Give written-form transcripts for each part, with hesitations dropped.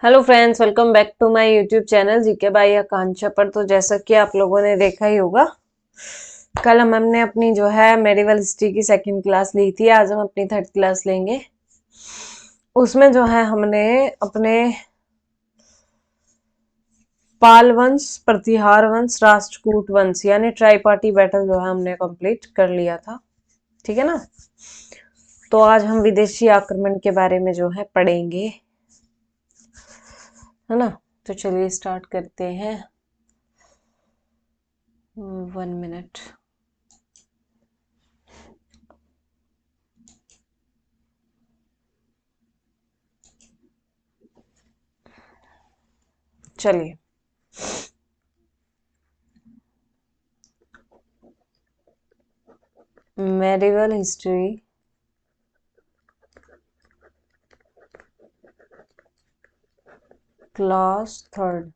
Hello friends, welcome back to my YouTube channel GK by Akanksha पर। तो जैसा कि आप लोगों ने देखा ही होगा, कल हमने अपनी जो है मेडिवल हिस्ट्री की सेकंड क्लास ली थी। आज हम अपनी थर्ड क्लास लेंगे। उसमें जो है हमने अपने पाल वंश, प्रतिहार वंश, राष्ट्रकूट वंश यानी ट्राईपार्टी बैटल जो है हमने कंप्लीट कर लिया था। ठीक है ना। तो आज हम विदेशी आक्रमण के बारे में जो है पढ़ेंगे, है ना। तो चलिए स्टार्ट करते हैं। 1 मिनट। चलिए, मेडिवल हिस्ट्री क्लास थर्ड।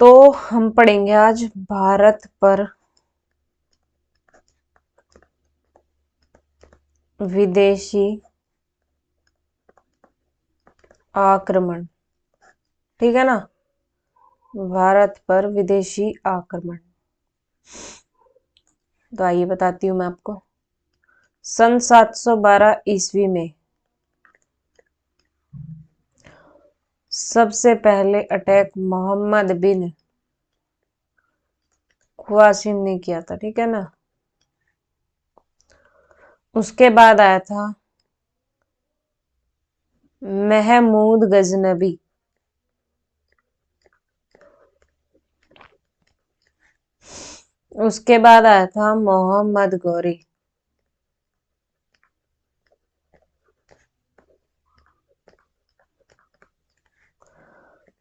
तो हम पढ़ेंगे आज भारत पर विदेशी आक्रमण। ठीक है ना। भारत पर विदेशी आक्रमण। तो आइए बताती हूँ मैं आपको। सन 712 ईस्वी में सबसे पहले अटैक मोहम्मद बिन क़वासिम ने किया था। ठीक है ना। उसके बाद आया था महमूद गजनबी। उसके बाद आया था मोहम्मद गौरी।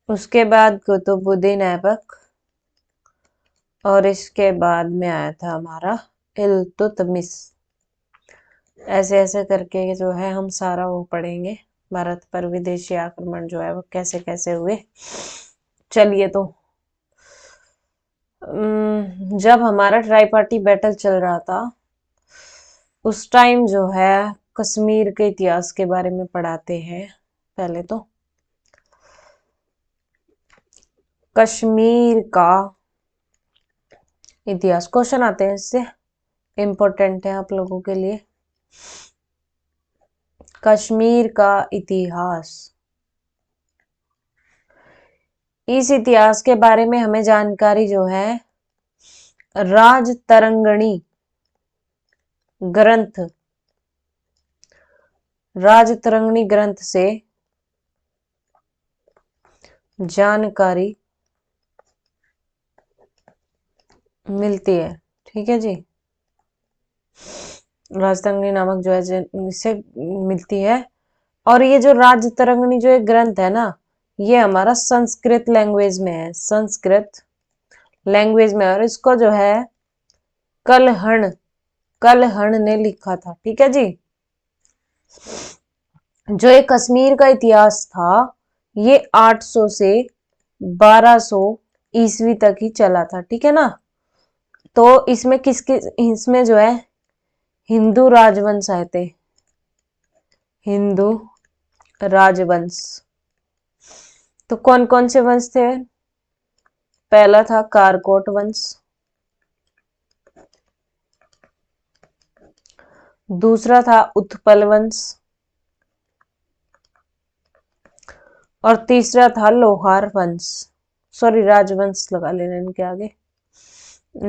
उसके बाद कुतुबुद्दीन ऐबक। और इसके बाद में आया था हमारा इल्तुतमिश। ऐसे ऐसे करके जो है हम सारा वो पढ़ेंगे, भारत पर विदेशी आक्रमण जो है वो कैसे कैसे हुए। चलिए, तो जब हमारा ट्राईपार्टी बैटल चल रहा था उस टाइम जो है कश्मीर के इतिहास के बारे में पढ़ाते हैं। पहले तो कश्मीर का इतिहास क्वेश्चन आते हैं, इससे इम्पोर्टेंट है आप लोगों के लिए। कश्मीर का इतिहास। इस इतिहास के बारे में हमें जानकारी जो है राजतरंगिणी ग्रंथ, राजतरंगिणी ग्रंथ से जानकारी मिलती है। ठीक है जी। राजतरंगिणी नामक जो है इससे मिलती है। और ये जो राजतरंगिणी जो एक ग्रंथ है ना, ये हमारा संस्कृत लैंग्वेज में है। संस्कृत लैंग्वेज में। और इसको जो है कलहण, कलहण ने लिखा था। ठीक है जी। जो ये कश्मीर का इतिहास था ये 800 से 1200 ईस्वी तक ही चला था। ठीक है ना। तो इसमें इसमें जो है हिंदू राजवंश आए थे। हिंदू राजवंश। तो कौन कौन से वंश थे? पहला था कारकोट वंश। दूसरा था उत्पल वंश। और तीसरा था लोहार वंश। सॉरी, राजवंश लगा लेना इनके आगे।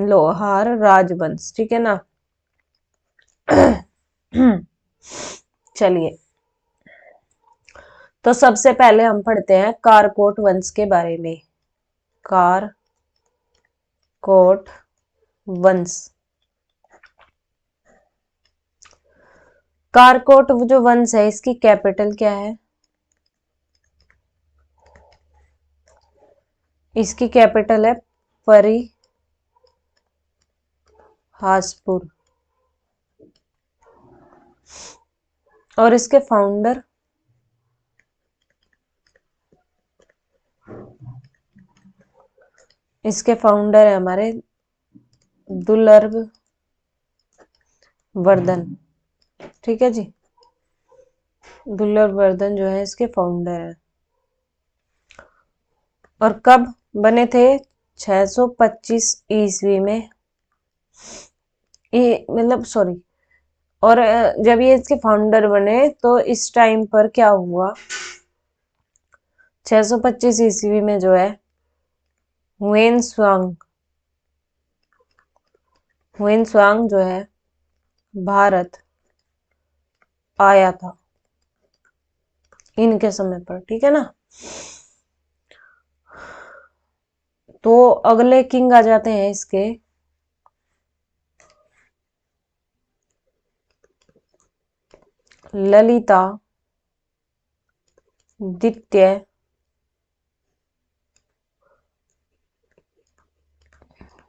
लोहार राजवंश। ठीक है ना। चलिए, तो सबसे पहले हम पढ़ते हैं कारकोट वंश के बारे में। कारकोट वंश। कारकोट जो वंश है इसकी कैपिटल क्या है? इसकी कैपिटल है परिहासपुर। और इसके फाउंडर है हमारे दुर्लभ वर्धन, ठीक है जी। दुर्लभवर्धन जो है इसके फाउंडर है। और कब बने थे? 625 ईस्वी में। ये मतलब सॉरी, और जब ये इसके फाउंडर बने तो इस टाइम पर क्या हुआ, 625 ईस्वी में जो है हुएन स्वांग जो है भारत आया था इनके समय पर, ठीक है ना। तो अगले किंग आ जाते हैं इसके, ललिता द्वितीय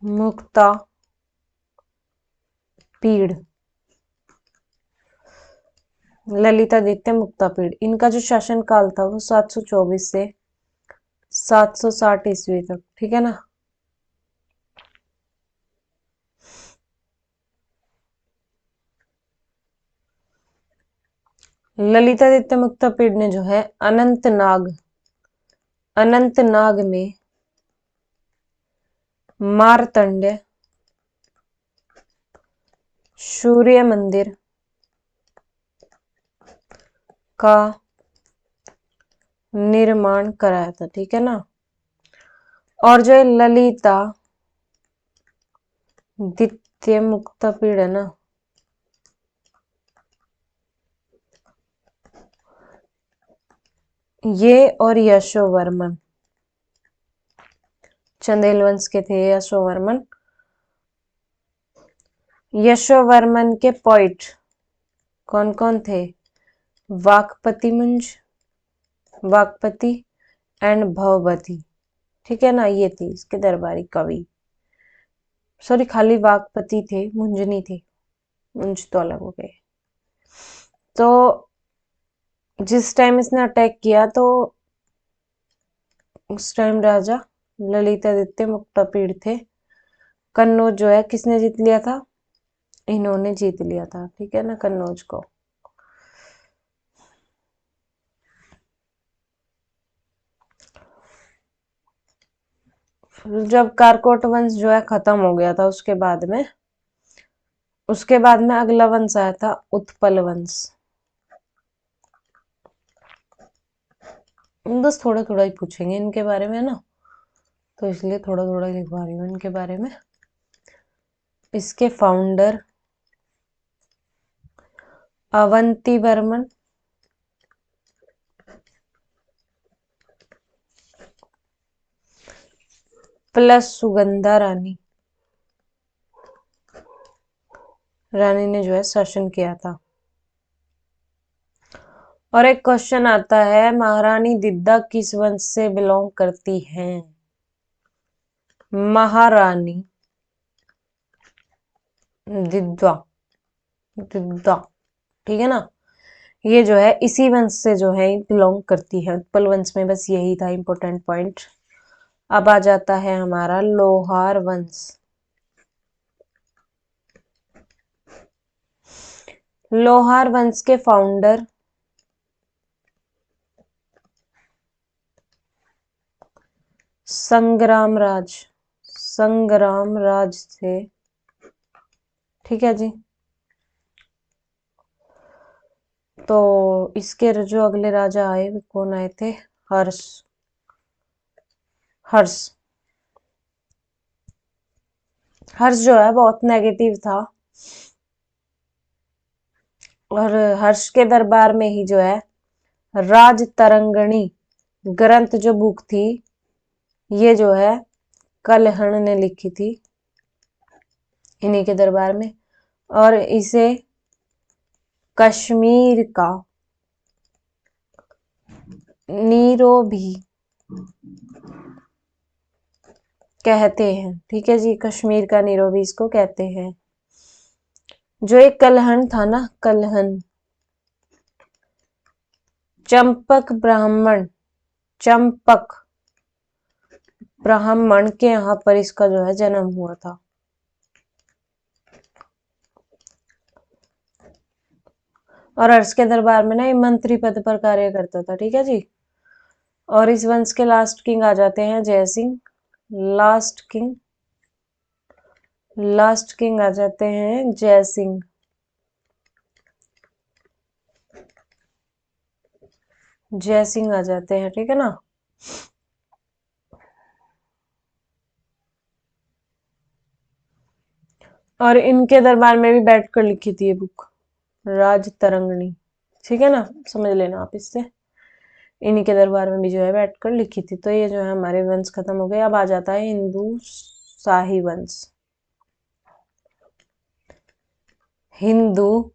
मुक्ता पीड़। ललितादित्य मुक्तापीड़, इनका जो शासन काल था वो 724 से 760 ईस्वी तक, ठीक है ना। ललितादित्य मुक्तापीड़ ने जो है अनंतनाग में मार्तंड सूर्य मंदिर का निर्माण कराया था, ठीक है ना। और जो ललिता द्वितीय मुक्तापीड़ है ना, ये और यशोवर्मन, चंदेल वंश के थे यशोवर्मन। यशोवर्मन के पोइट कौन कौन थे? वाकपति एंड भवभति, ठीक है ना। ये थे इसके दरबारी कवि। सॉरी, खाली वाकपति थे, मुंज नहीं थे, मुंज तो अलग हो गए। तो जिस टाइम इसने अटैक किया तो उस टाइम राजा ललितादित्य मुक्तापीड़ थे। कन्नौज जो है किसने जीत लिया था? इन्होंने जीत लिया था, ठीक है ना, कन्नौज को। जब कारकोट वंश जो है खत्म हो गया था उसके बाद में अगला वंश आया था उत्पल वंश। बस थोड़ा थोड़ा ही पूछेंगे इनके बारे में ना, तो इसलिए थोड़ा थोड़ा ही लिखवा रही हूँ इनके बारे में। इसके फाउंडर अवंती वर्मन, प्लस सुगंधा रानी ने जो है शासन किया था। और एक क्वेश्चन आता है, महारानी दिद्दा किस वंश से बिलोंग करती हैं? महारानी दिद्दा, ठीक है ना। ये जो है इसी वंश से जो है बिलोंग करती है, उत्पल वंश में। बस यही था इंपॉर्टेंट पॉइंट। अब आ जाता है हमारा लोहार वंश। लोहार वंश के फाउंडर संग्राम राज थे, ठीक है जी। तो इसके जो अगले राजा आए वो कौन आए थे? हर्ष जो है बहुत नेगेटिव था, और हर्ष के दरबार में ही जो है राज तरंगणी ग्रंथ जो बुक थी, ये जो है कलहण ने लिखी थी इन्हीं के दरबार में। और इसे कश्मीर का नीरो भी कहते हैं, ठीक है जी। कश्मीर का नीरो भी इसको कहते हैं। जो एक कलहण था ना, कलहण, चंपक ब्राह्मण के यहाँ पर इसका जो है जन्म हुआ था। और हर्ष के दरबार में ना ये मंत्री पद पर कार्य करता था। ठीक है जी। और इस वंश के लास्ट किंग आ जाते हैं जय सिंह। लास्ट किंग आ जाते हैं जय सिंह। जय सिंह आ जाते हैं। ठीक है ना। और इनके दरबार में भी बैठकर लिखी थी ये बुक, राज तरंगिणी। ठीक है ना, समझ लेना आप इससे। इन्हीं के दरबार में भी जो है बैठकर लिखी थी। तो ये जो है हमारे वंश खत्म हो गए। अब आ जाता है हिंदू शाही वंश। हिंदू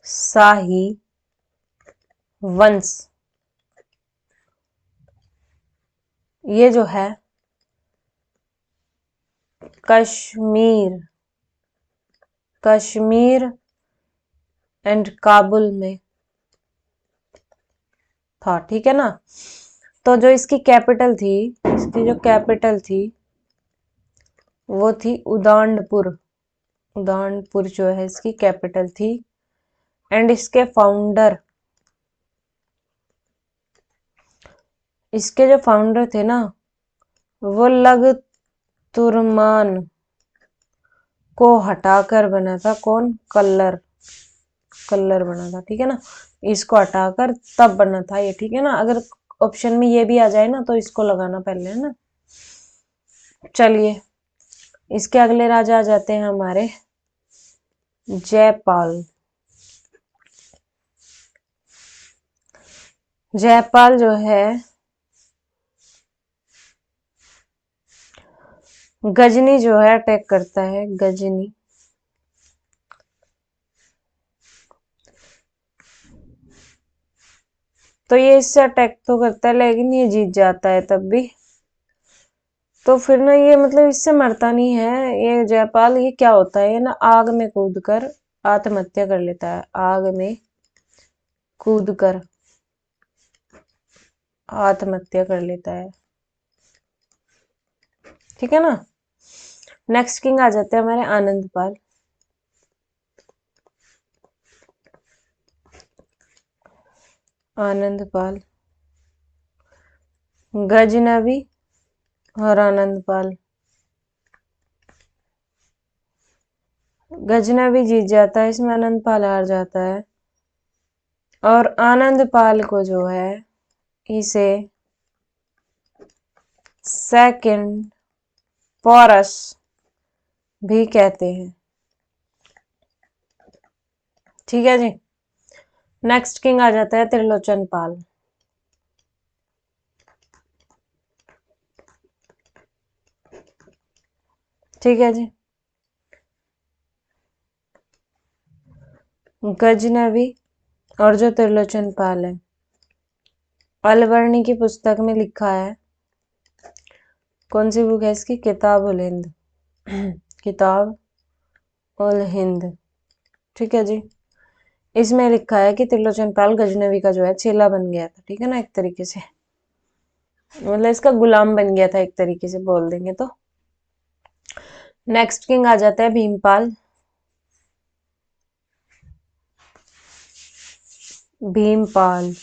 शाही वंश ये जो है कश्मीर एंड काबुल में था। ठीक है ना। तो जो इसकी कैपिटल थी, इसकी जो कैपिटल थी वो थी उदानपुर। उदानपुर जो है इसकी कैपिटल थी। एंड इसके जो फाउंडर थे ना, वो तुर्मान को हटाकर बना था। कौन? कल्लर बना था। ठीक है ना। इसको हटाकर तब बना था ये। ठीक है ना। अगर ऑप्शन में ये भी आ जाए ना तो इसको लगाना पहले, है ना। चलिए, इसके अगले राजा आ जाते हैं हमारे जयपाल। जयपाल जो है गजनी जो है अटैक करता है। गजनी तो ये इससे अटैक तो करता है लेकिन ये जीत जाता है तब भी। तो फिर ना ये मतलब इससे मरता नहीं है ये जयपाल। ये क्या होता है, ये ना आग में कूदकर आत्महत्या कर लेता है। आग में कूदकर आत्महत्या कर लेता है। ठीक है ना। नेक्स्ट किंग आ जाते हैं हमारे आनंदपाल। आनंदपाल, गजनवी और आनंदपाल। गजनवी जीत जाता है इसमें, आनंदपाल हार जाता है। और आनंदपाल को जो है इसे सेकंड पोरस भी कहते हैं। ठीक है जी। नेक्स्ट किंग आ जाता है त्रिलोचन पाल। ठीक है जी। गजनवी और जो त्रिलोचन पाल है, अलवर्णी की पुस्तक में लिखा है। कौन सी बुक है इसकी? किताब उल हिंद। किताब उल हिंद। ठीक है जी। इसमें लिखा है कि त्रिलोचन पाल गजनवी का जो है चेला बन गया था। ठीक है ना। एक तरीके से मतलब इसका गुलाम बन गया था, एक तरीके से बोल देंगे तो। नेक्स्ट किंग आ जाता है भीमपाल। भीमपाल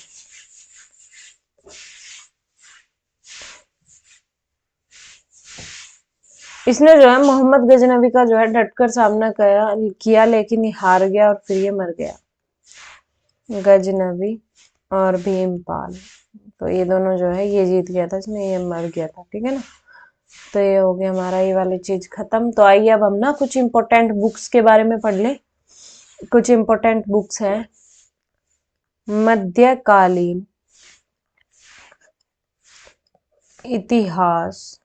इसने जो है मोहम्मद गजनवी का जो है डटकर सामना किया लेकिन हार गया और फिर ये मर गया। गजनवी और भीमपाल, तो ये दोनों जो है ये जीत गया था इसमें, ये मर गया था। ठीक है ना। तो ये हो गया हमारा ये वाली चीज खत्म। तो आइए अब हम ना कुछ इंपॉर्टेंट बुक्स के बारे में पढ़ ले। कुछ इंपॉर्टेंट बुक्स हैं मध्यकालीन इतिहास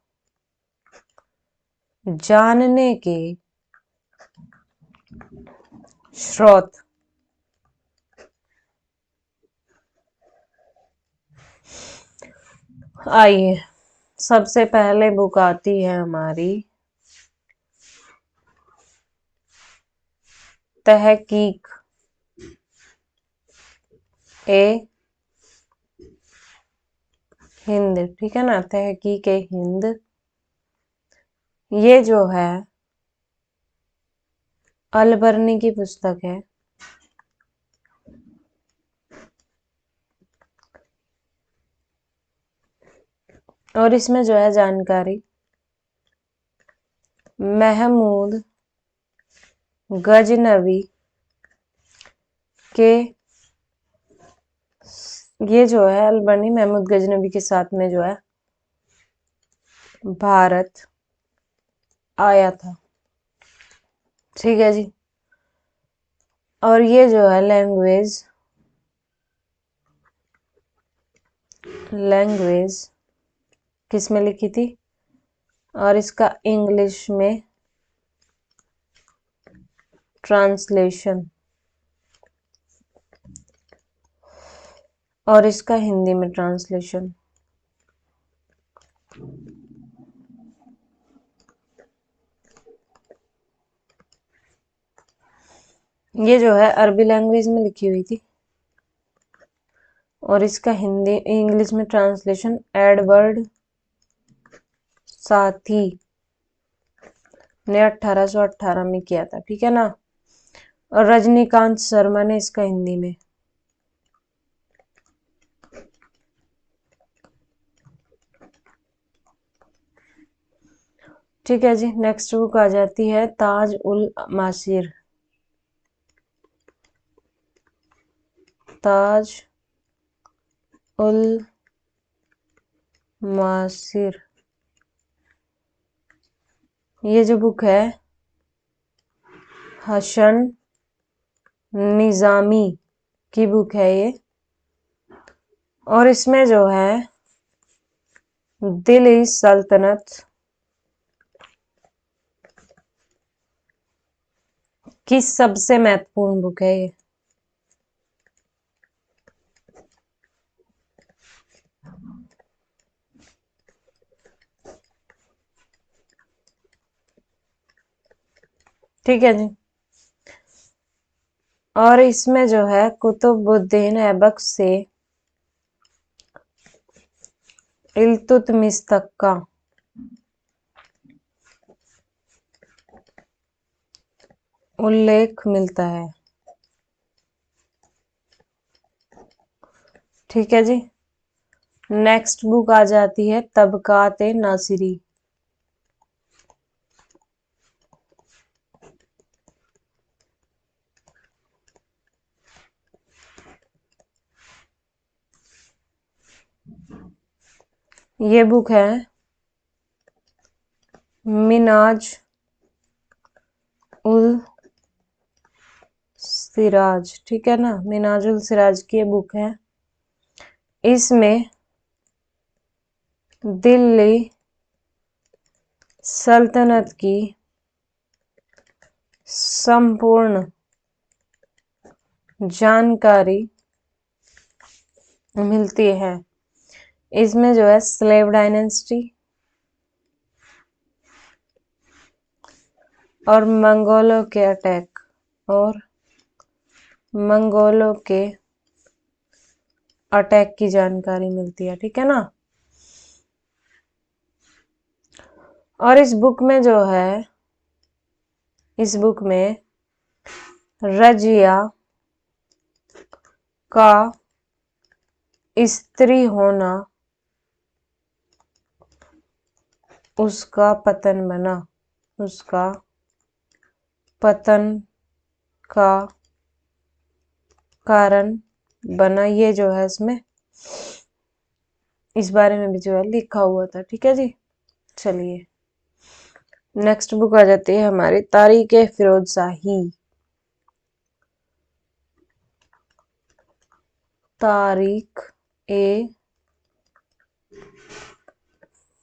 जानने के स्रोत। आइए, सबसे पहले बुक आती है हमारी तहकीक ए हिंद। ठीक है ना। तहकीक ए हिंद ये जो है अलबर्नी की पुस्तक है। और इसमें जो है जानकारी महमूद गजनवी के, ये जो है अलबर्नी महमूद गजनवी के साथ में जो है भारत आया था। ठीक है जी। और ये जो है लैंग्वेज किस में लिखी थी, और इसका इंग्लिश में ट्रांसलेशन, और इसका हिंदी में ट्रांसलेशन। ये जो है अरबी लैंग्वेज में लिखी हुई थी, और इसका हिंदी इंग्लिश में ट्रांसलेशन एडवर्ड साथी ने 1818 में किया था। ठीक है ना। और रजनीकांत शर्मा ने इसका हिंदी में। ठीक है जी। नेक्स्ट बुक आ जाती है ताज उल मासिर। ताज उल मासिर, ये जो बुक है हसन निजामी की बुक है ये, और इसमें जो है दिल्ली सल्तनत की सबसे महत्वपूर्ण बुक है ये। ठीक है जी। और इसमें जो है कुतुबुद्दीन ऐबक से इल्तुतमिश तक का उल्लेख मिलता है। ठीक है जी। नेक्स्ट बुक आ जाती है तबकात नासिरी। ये बुक है मिनाज उल सिराज। ठीक है ना। मिनाज उल सिराज की बुक है। इसमें दिल्ली सल्तनत की संपूर्ण जानकारी मिलती है। इसमें जो है स्लेव डायनेस्टी और मंगोलों के अटैक, और मंगोलों के अटैक की जानकारी मिलती है। ठीक है ना। और इस बुक में जो है, इस बुक में रजिया का स्त्री होना उसका पतन बना, उसका पतन का कारण बना, ये जो है इसमें इस बारे में भी जो है लिखा हुआ था। ठीक है जी। चलिए नेक्स्ट बुक आ जाती है हमारी तारीख फिरोज शाही। तारीख ए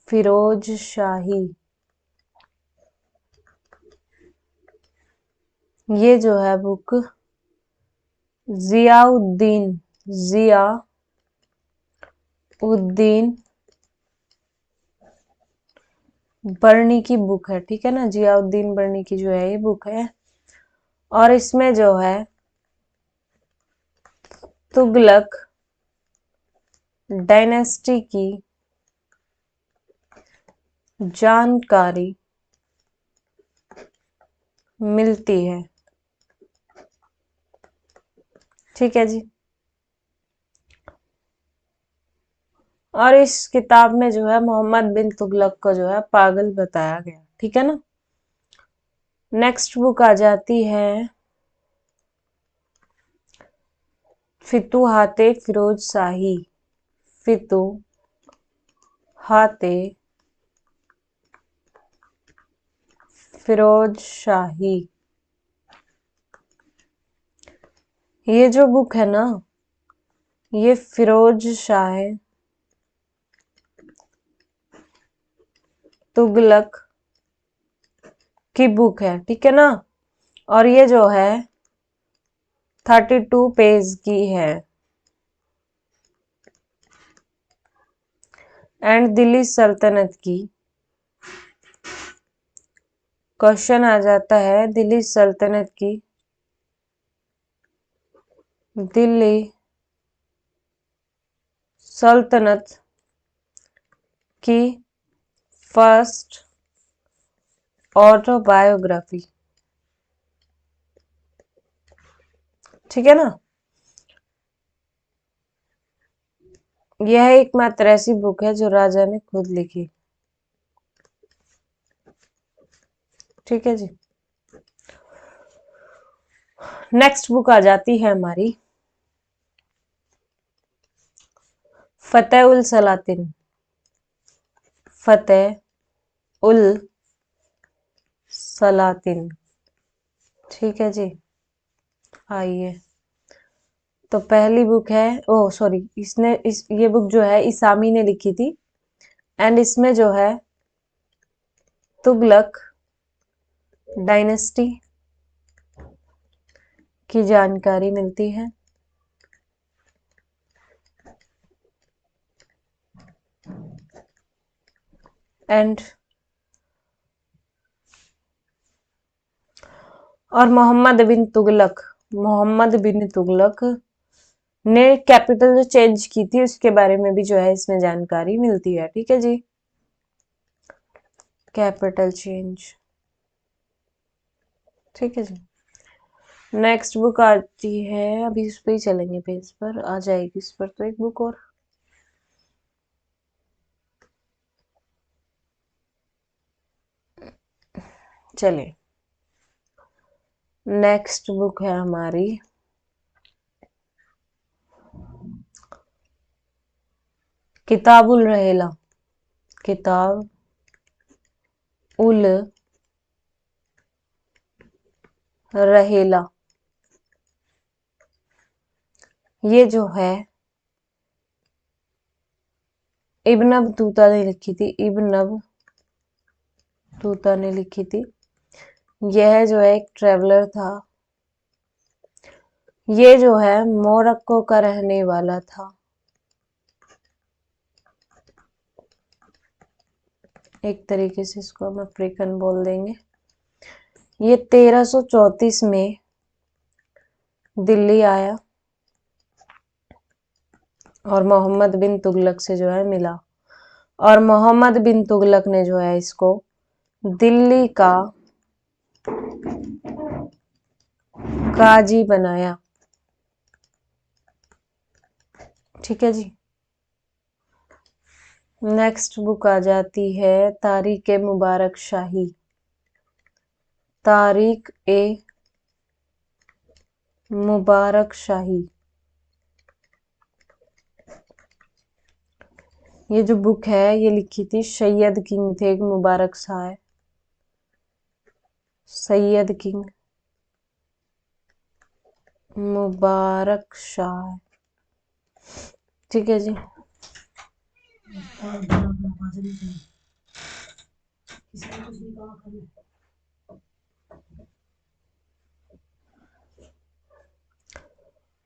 फिरोज शाही, ये जो है बुक जियाउद्दीन बर्नी की बुक है। ठीक है ना। जियाउद्दीन बर्नी की जो है ये बुक है, और इसमें जो है तुगलक डायनेस्टी की जानकारी मिलती है। ठीक है जी। और इस किताब में जो है मोहम्मद बिन तुगलक को जो है पागल बताया गया, ठीक है ना। नेक्स्ट बुक आ जाती है फितूहाते फिरोज शाही। फितूहाते फिरोज शाही, ये जो बुक है ना, ये फिरोज शाह तुगलक की बुक है, ठीक है ना। और ये जो है 32 पेज की है। एंड दिल्ली सल्तनत की, क्वेश्चन आ जाता है दिल्ली सल्तनत की, दिल्ली सल्तनत की फर्स्ट ऑटोबायोग्राफी, ठीक है ना। यह एकमात्र ऐसी बुक है जो राजा ने खुद लिखी, ठीक है जी। नेक्स्ट बुक आ जाती है हमारी फतेह उल सलातिन। फतेह उल सलातिन, ठीक है जी। आइए, तो पहली बुक है, ओह सॉरी, ये बुक जो है इसामी ने लिखी थी। एंड इसमें जो है तुगलक डायनेस्टी की जानकारी मिलती है। एंड और मोहम्मद बिन तुगलक ने कैपिटल जो चेंज की थी उसके बारे में भी जो है इसमें जानकारी मिलती है, ठीक है जी। कैपिटल चेंज, ठीक है जी। नेक्स्ट बुक आती है, अभी इस पे ही चलेंगे, पेज पर आ जाएगी इस पर तो एक बुक और। चलिए, नेक्स्ट बुक है हमारी किताबुल रहेला। किताब उल रहेला, ये जो है इब्न बतूता ने लिखी थी। इब्न बतूता ने लिखी थी। यह जो है एक ट्रेवलर था। ये जो है मोरक्को का रहने वाला था। एक तरीके से इसको हम अफ्रीकन बोल देंगे। ये 1334 में दिल्ली आया और मोहम्मद बिन तुगलक से जो है मिला। और मोहम्मद बिन तुगलक ने जो है इसको दिल्ली का काजी बनाया, ठीक है जी। नेक्स्ट बुक आ जाती है तारीख ए मुबारक शाही। तारीख ए मुबारक शाही, ये जो बुक है ये लिखी थी सैयद किंग थे, एक मुबारक शाह है। सैयद किंग मुबारक शाह, ठीक है जी।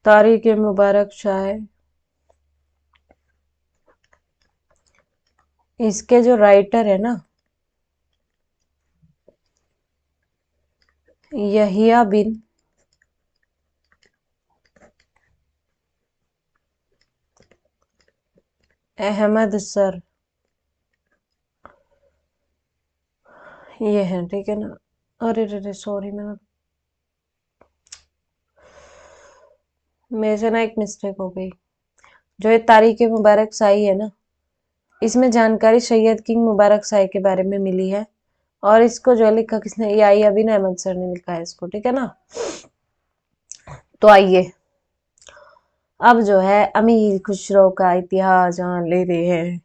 तारीख ए मुबारक शाह, इसके जो राइटर है ना यहिया बिन अहमद सर, ये है, ठीक है ना। अरे रे सॉरी, मेरे से ना एक मिस्टेक हो गई। जो ये तारीख मुबारक शाही है ना, इसमें जानकारी सैयद किंग मुबारक शाही के बारे में मिली है और इसको जो लिखा किसने, ये आई अभी अहमद सर ने लिखा है इसको, ठीक है ना। तो आइए अब जो है अमीर खुसरो का इतिहास जान लेते हैं।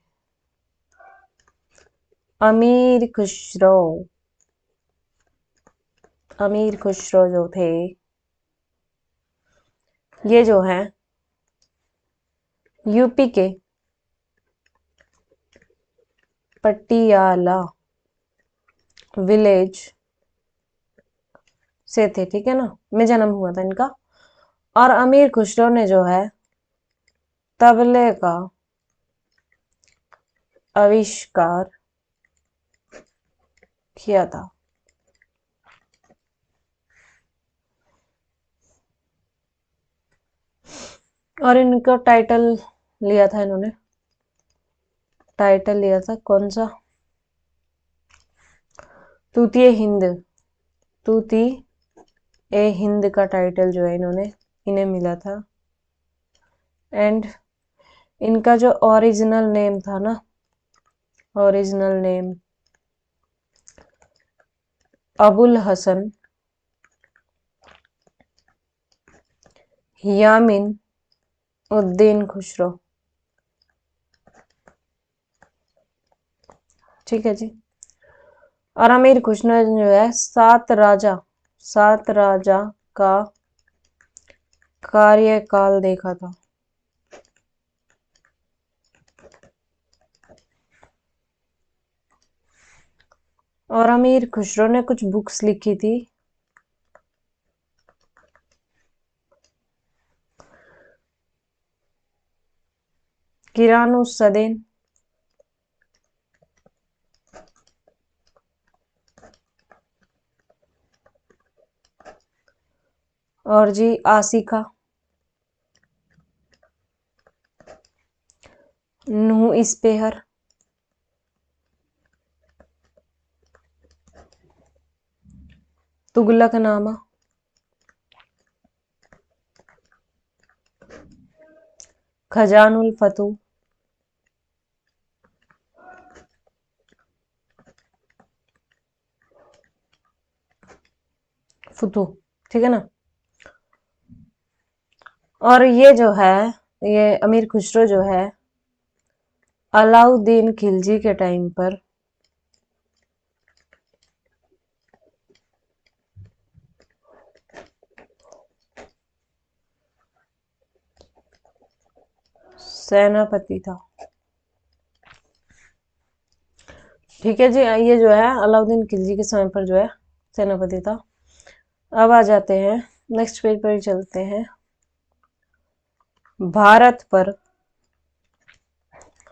अमीर खुसरो जो थे ये जो है यूपी के पटियाला विलेज से थे, ठीक है ना, में जन्म हुआ था इनका। और अमीर खुसरो ने जो है तबले का आविष्कार किया था। और इनका टाइटल लिया था, इन्होंने टाइटल लिया था कौन सा, तूती हिंद, तूती ए हिंद का टाइटल जो है इन्हें मिला था। एंड इनका जो ओरिजिनल नेम था ना, ओरिजिनल नेम अबुल हसन यामिन उद्दीन खुसरो, ठीक है जी। और अमीर खुसरो जो है सात राजा का कार्यकाल देखा था। और अमीर खुसरो ने कुछ बुक्स लिखी थी, किरानुस्सदीन, और जी आसिका, नूह इस्पेहर, तुगलकनामा, खजानुल फतू, ठीक है ना। और ये जो है ये अमीर खुसरो जो है अलाउद्दीन खिलजी के टाइम पर सेनापति था, ठीक है जी। ये जो है अलाउद्दीन खिलजी के समय पर जो है सेनापति था। अब आ जाते हैं नेक्स्ट पेज पर, चलते हैं भारत पर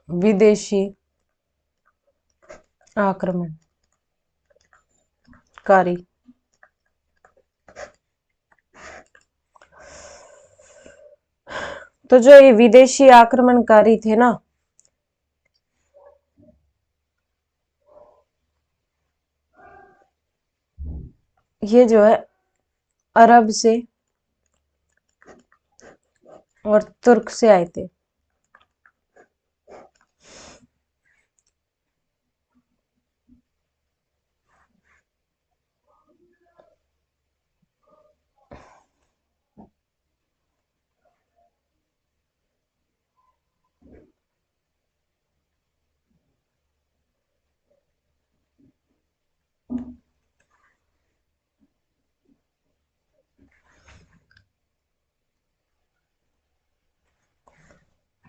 विदेशी आक्रमणकारी। तो जो ये विदेशी आक्रमणकारी थे ना, ये जो है अरब से और तुर्क से आए थे।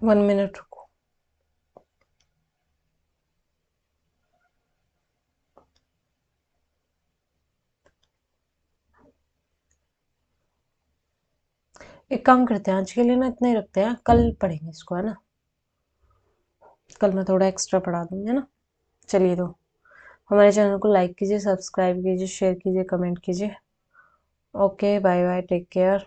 वन मिनट रुको। एक काम करते हैं, आज के लिए ना इतना ही रखते हैं, कल पढ़ेंगे इसको, है ना। कल मैं थोड़ा एक्स्ट्रा पढ़ा दूंगी, है ना। चलिए, तो हमारे चैनल को लाइक कीजिए, सब्सक्राइब कीजिए, शेयर कीजिए, कमेंट कीजिए। Okay, bye bye, take care.